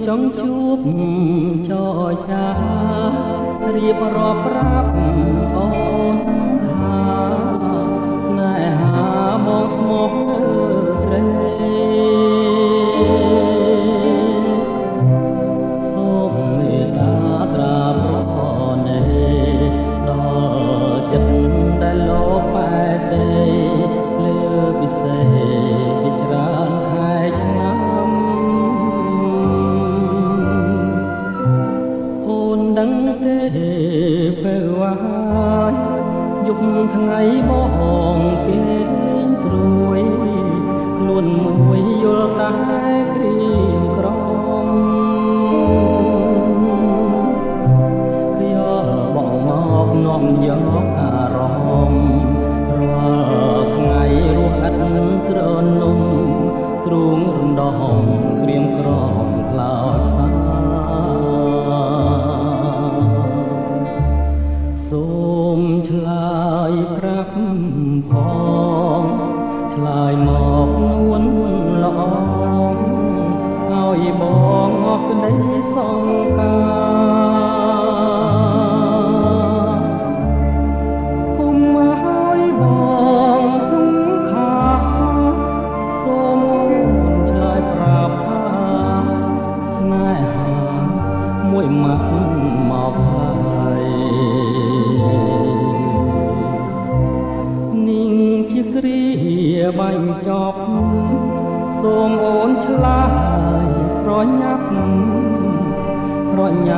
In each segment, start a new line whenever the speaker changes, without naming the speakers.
ចង់ជួបចរចារៀបរាប់ប្រាប់អូនថាស្នេហាមកស្មោកស្រីសូមមេត្តាត្រាប្រណេដល់ចិត្តដែលលោកបែទេលើពិសេសជាច្រើនខែឆ្នាំអូនដឹងទេពេលវាយយប់ថ្ងៃបងគេព្រួយខ្លួនមួយយល់តែក្រៀមក្រំខ្ញុំបងមកនាំយកអារម្មណ៍រាល់ថ្ងៃរស់ឥតត្រនំទ្រូងរំដងក្រៀមក្រំខ្លោចផ្សាសូមឆ្លើយប្រាប់ផងឆ្លើយមកនួនល្អឲ្យបងអស់ក្តីសង្ការគុំឲ្យបងទុំខាសូមឆ្លើយប្រាប់ថាស្នេហាមួយម៉ាត់មកហើយនាងជាគ្រាបាញ់ចប់សូមអូនឆ្លើយប្រញា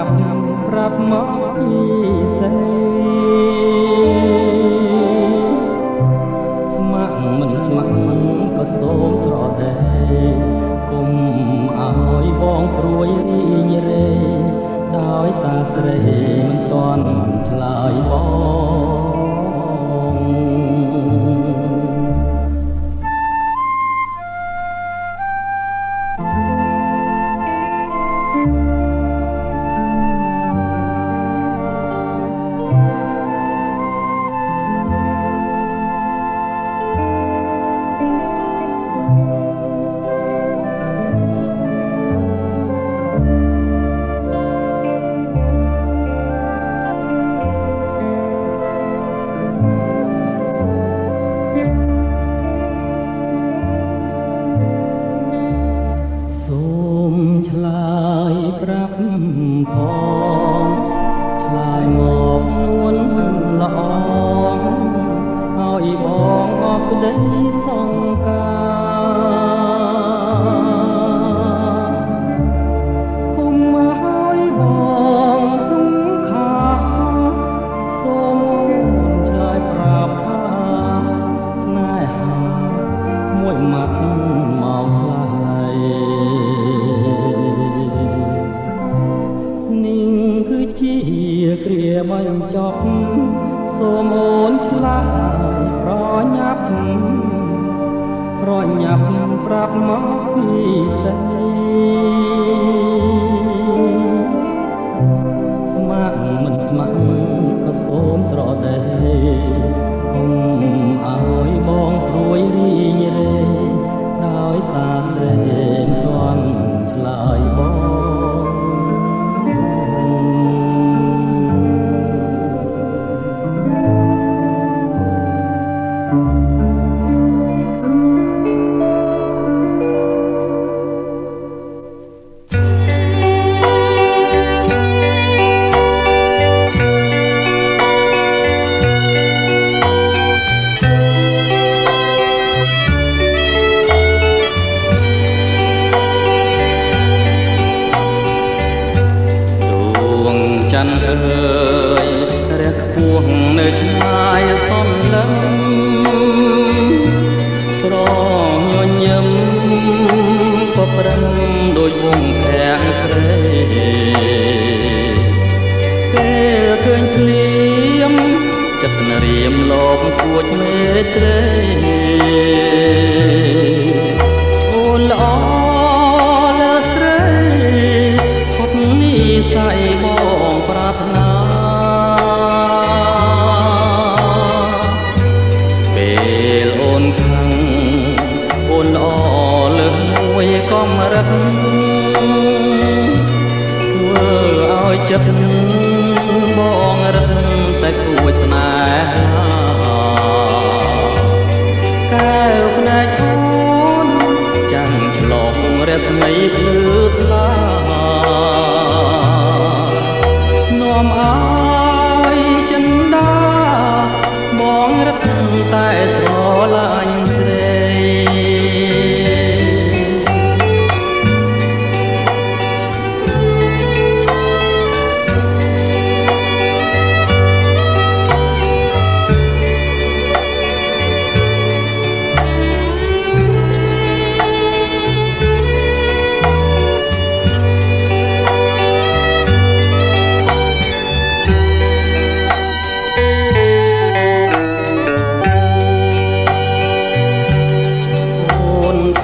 ប់ប្រាប់មកពីសេស្ម័គ្រមិនស្ម័គ្រក៏សូមស្រដីគុំឲ្យបងព្រួយរីងរេដោយសារស្រីមិនទាន់ឆ្លើយបងឆ្លើយប្រាប់ផងឆ្លើយមកនួនល្អឲ្យបងអស់ក្តីសង្ការគុំឲ្យបងទុំខាសូមឆ្លើយប្រាប់ថាស្នេហាមួយម៉ាត់មកហើយគឺជាគ្រាបញ្ចប់សូមអូនឆ្លើយប្រញាប់ប្រាប់មកពីសេស្ម័គ្រមិនស្ម័គ្រក៏សូមស្រដីគុំឲ្យបងព្រួយរីងរេដោយសារស្រីមិនទាន់ឆ្លើយបងច័ន្ទអើយរះខ្ពស់នៅឆ្ងាយសន្លឹមស្រញញឹមក៏ប្រឹងដូចវងភាំងស្រីពេលឃើញភ្លៀមចិត្តនរៀមលោកគួចមេត្រីអូនល្អលើស្រីផុតនិស័យបងប្រាថ្នាពេលអូនខឹងអូនល្អលើមួយកំរិត ព្រះស្មីភ្លឺថ្លានាំឲ្យចិន្តាបងរត់តែស្រឡាញ់ស្រី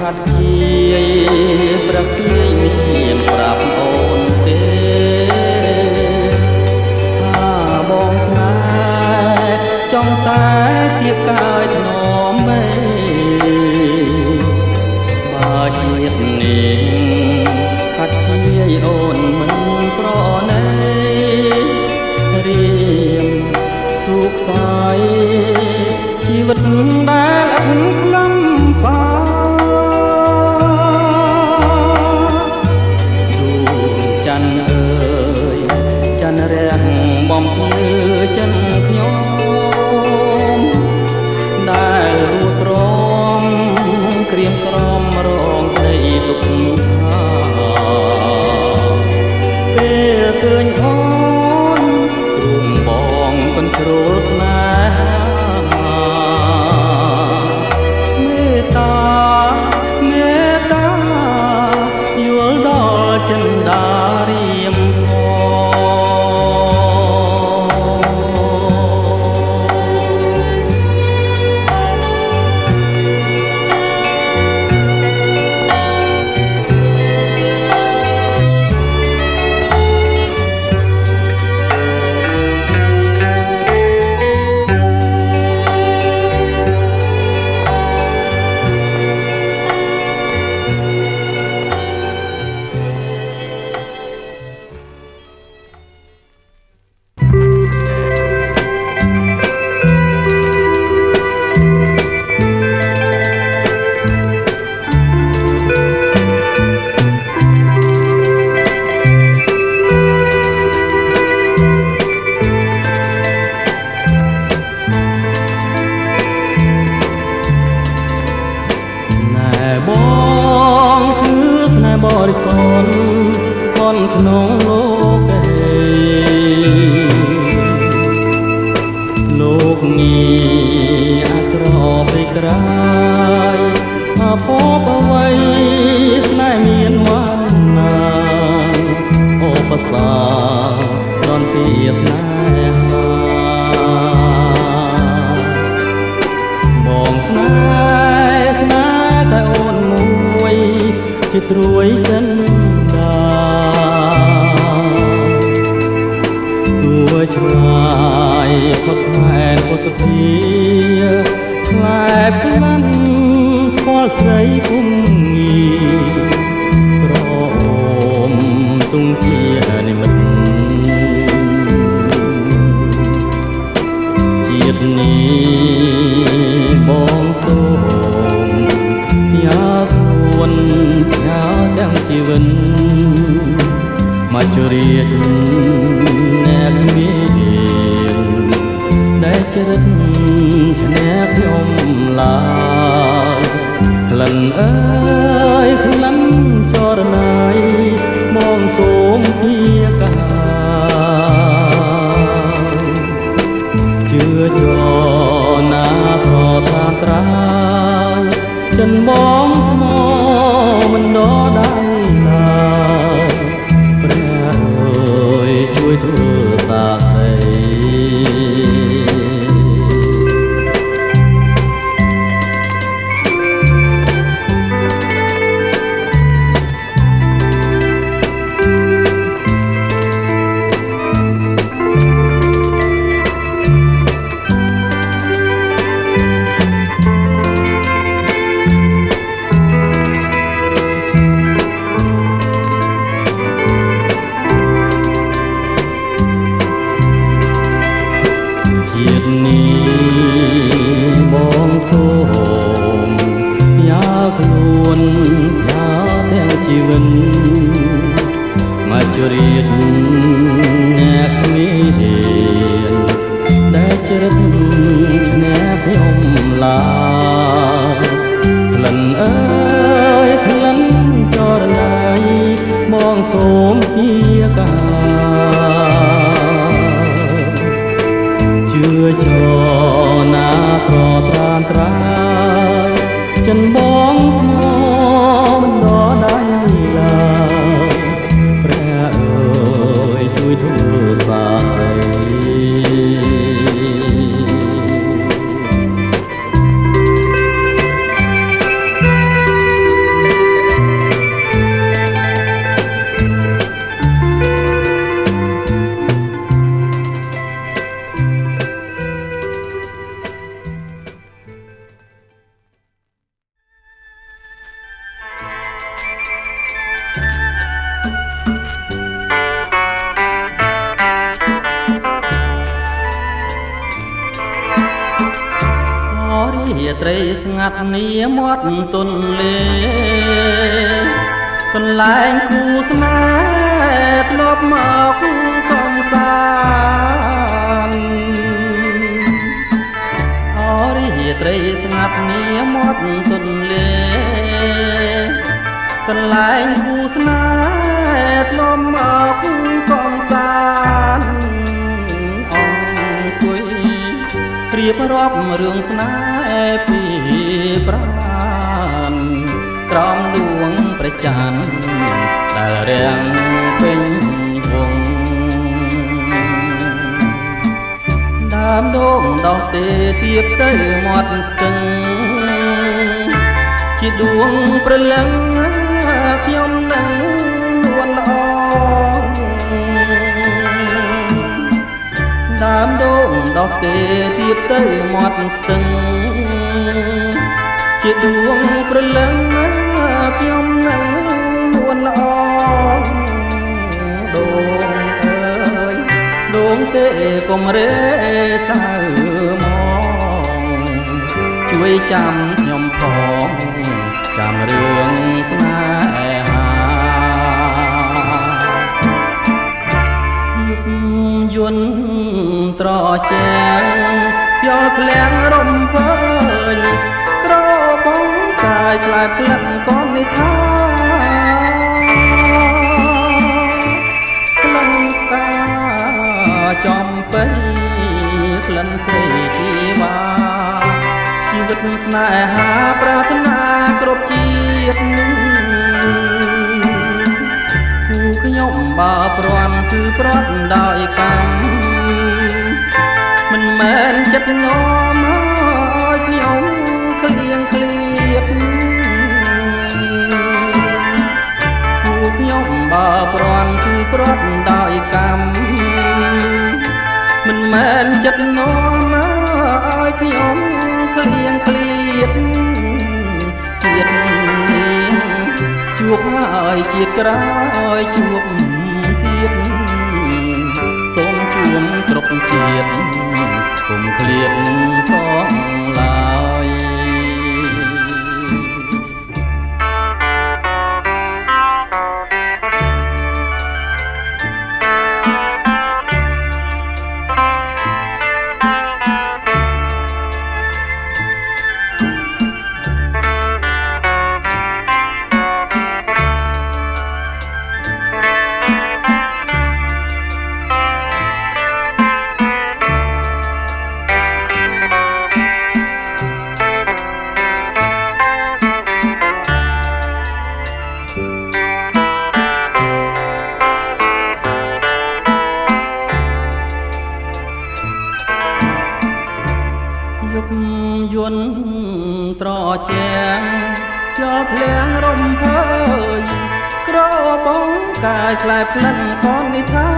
ខាត់ជាប្រគៀយមានប្រាប់អូនទេថាបងស្នេហ៍ចង់តែគៀបកាយថ្នមមេបើជាតិនេះខាត់ជាអូនមិនប្រណីរៀងសុខសាយជីវិតដែលអត់ខ្លឹមសាច័ន្ទអើយច័ន្ទរះបំភ្លឺចិនខ្ញុំដែលរួតរំក្រៀមក្រំរងក្ដីទុក្ខថាពេលឃើញអូនរួមបងមិនជ្រុលស្នេហាមេត្តាមេត្តាយល់ដល់ចិន្តាបងគឺស្នេហ៍បរិសុទ្ធខនក្នុងលោកលោកងារអាក្រពេកក្រៃអភពអ្វីស្នេហ៍មានវណ្ណាឧបសគ្គរនទីស្នេហាបងស្នេហ៍តែអូនមួយជាត្រួយចិនដាទួឆ្ងាយផុតផែនពុសធាខ្លែបខ្លាំងស្គាល់ស្រីគុំងាក្រអូមទុំជានិមិត្តជាតិនេះបងសូមយ៉ាទួនយ៉ាទាំងជីវិតមកជរៀតអ្នកមានដែលជ្រិតឈ្នះខ្ញុំឡើយក្លិនអើយក្លិនចរណៃបងសូមភាកាជឿចណាស្រតាមត្រាយចិនបងស្មោមិនដដៃឡើយព្រះអើយជួយធ្វើសាក្សី វិនមកជរៀតអ្នកគ្មានដែលជ្រិតឈ្នះខ្ញុំឡាក្លិនអើយក្លិនចរណៃបងសូមជាកាជឿចណាស្រត្រានត្រាយចិនបងស្មោបណ្ដោដៃឡើយព្រះអើយជួយធ្វើសាស្រីរាត្រីស្ងាត់នាមាត់ទន្លេកន្លែងគូស្នេហ៍ធ្លាប់មកកំសាន្តរាត្រីស្ងាត់នាមាត់ទន្លេកន្លែងគូស្នេហ៍ធ្លាប់មកកំសាន្តអង្គុយរៀបរាប់រឿងស្នេហ៍ពីប្រាណក្រោមដួងព្រះច័ន្ទដែលរាំងពេញវងដើមដូងដោះទេទៀតទៅមាត់ស្ទឹងជាដួងព្រលឹងខ្ញុំនឹងនួនល្អដើមដូងដោះទេទៀតទៅមាត់ស្ទឹងជាដួងព្រលឹងខ្ញុំនឹងនួនល្អដូងអើយដូងទេកុំរេសៅមកជួយចាំខ្ញុំផងចាំរឿងស្នេហាយន្តត្រជាងយកធ្លាំងរំភើញក្របងកាយខ្លាចក្លិនកននិថាក្លិនកាចំពេញក្លិនស្រីជីវ៉ាជីវិតស្នេហាប្រាថ្នាគ្រប់ជាតិគូខ្ញុំបើព្រាន់គឺព្រាត់ដោយកម្មមិនមែនចិត្តងំឲ្យខ្ញុំក្លៀងក្លៀតគូខ្ញុំបើព្រាន់គឺព្រាត់ដោយកម្មមិនមែនចិត្តងំឲ្យខ្ញុំក្លៀងក្លៀតជាតិនេះជួបហើយជាតិក្រោយជួបទៀតសូមជួមគ្រប់ជាតិគុំឃ្លាតសងឡើយយន្តត្រជាងយកភ្លៀងរំភើយក្របងកាយខ្លែបក្លិនកននិថា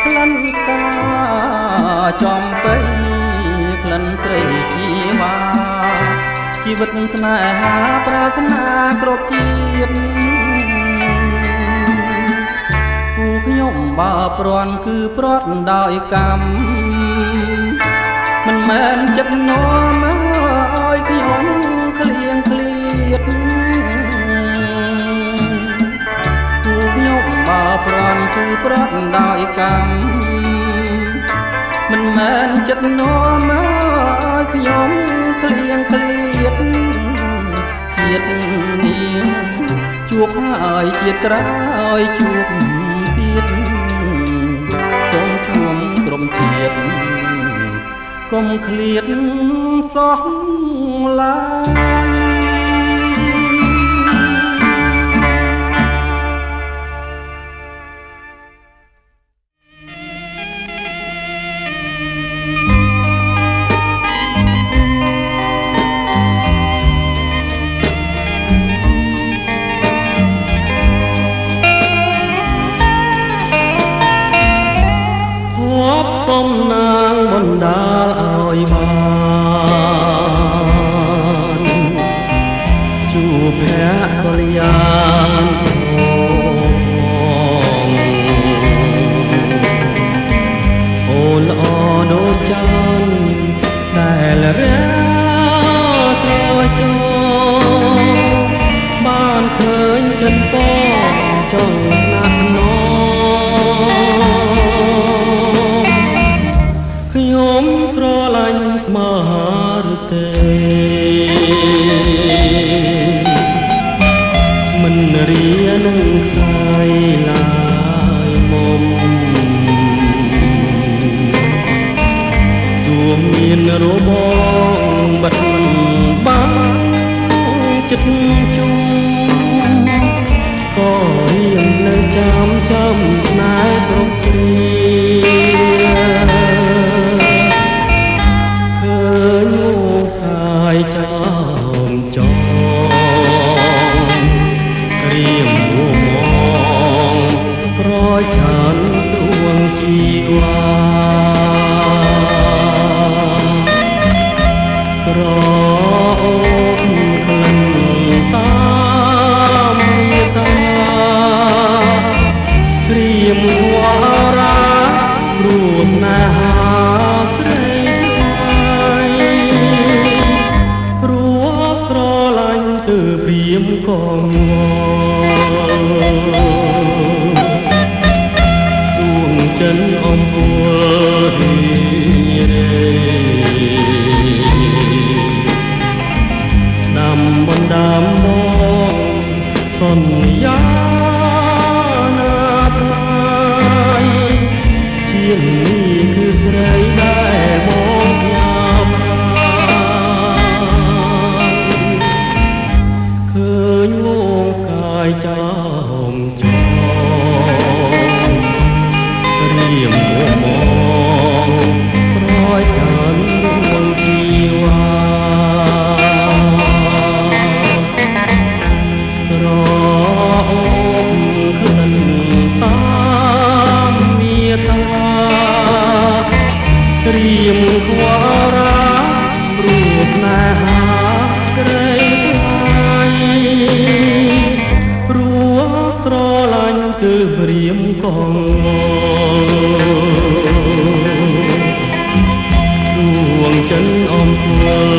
ក្លិនកាចំពេញក្លិនស្រីជីវ៉ាជីវិតស្នេហាប្រាថ្នាគ្រប់ជាតិខ្ញុំបើព្រាន់គឺព្រាត់ដោយកម្មមិនមែនចិត្តនោមឲ្យខ្ញុំក្លៀងក្លៀ ប្រត់ដោយកម្មមិនមែនចិត្តនាំឲ្យខ្ញុំក្លៀងក្លៀតជាតិនាងជួបហើយជាតិក្រោយជួបទៀតសូមជួមក្រុមជាតិកុំឃ្លាតសោះឡើយសុំនាងបណ្ដាលឲ្យបានជួបភក្ត្រយានអូនល្អដូចច័ន្ទដែលរះត្រចុបានឃើញចិនពងចង់ណាស់ណខ្ញុំស្រឡាញ់ស្មើឬទេមិនរៀនឹងខ្សែឡើយមុំទួមានរបងបាត់បាំងចិត្តជុំក៏រៀងនៅចាំស្នេហ៍គ្រប់គ្រាចោមចងរៀមមួមងប្រឆានដួងជីវ៉ាក្រអូបក្លិនតាមមេតាព្រាមវ៉ារាព្រោះស្នេហាស្រីគឺព្រាមកងដួងចិនអំពួលរេស្ដាំបណ្ដាំបងសន្យាណាប្រៃជាងនេះគឺស្រីដែលបងខ្ញុំឃើញវងកាយចោមចងរៀមមួមងប្រយចានដួងជីវ៉ាក្រអូបក្លិនតាមមេតារៀមខ្វល់រាព្រោះស្នេហាស្រីព្រោះស្រឡាញ់គឺព្រាមកងដួងចិនអំពួល